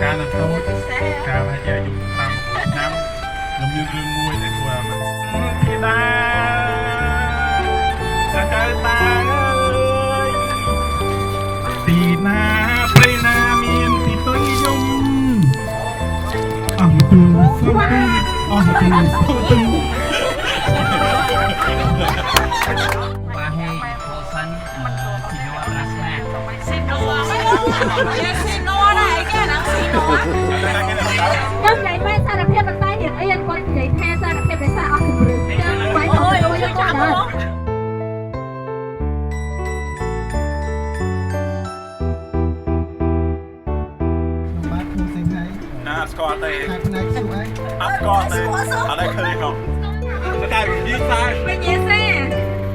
ការទៅតូចការហើយជាអាយុ5 ឆ្នាំខ្ញុំមានរឿងមួយតែធ្វើមកពីដាចៅតាអើយទីណាព្រៃណាមានទីទុយយំអស់ទូសុំទូអស់ទូសុំទូបាហេโพสันซีโนรัสนาស៊ីណូស៊ីណូដែរគេហ្នឹងស៊ីណូខ្ញុំនិយាយបែបសារភាពបន្តែរៀនអីគាត់និយាយថាសារភាពភាសាអស់ជំរឿនចឹងបាយអូយយកចាំមកបាទគ្រូសិង្ហហើយណាអត់ស្គាល់ទេខាងផ្នែកសួរអីអត់ស្គាល់ទេអត់ឃើញហ៎តែនិយាយថាវិញនិយាយទេ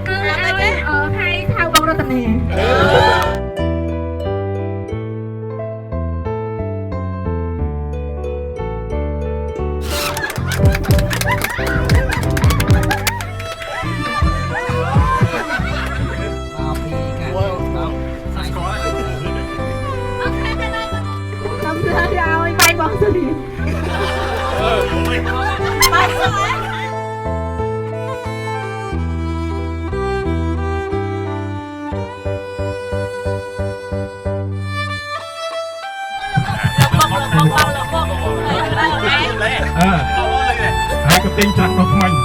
គឺឲ្យខៃថៅបងរតនាបងស្រីបាយសួរហើយក៏ទិញចាក់ទៅខ្មាញ់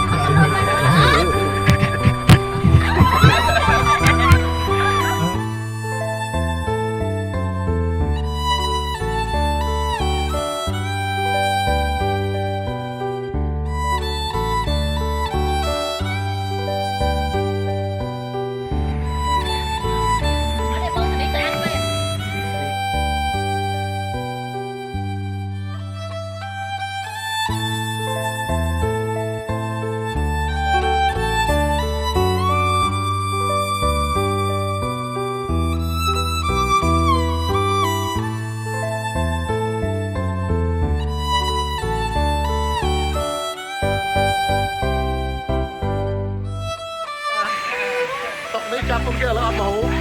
នេះចាប់ពុកគេឥឡូវអត់មហូប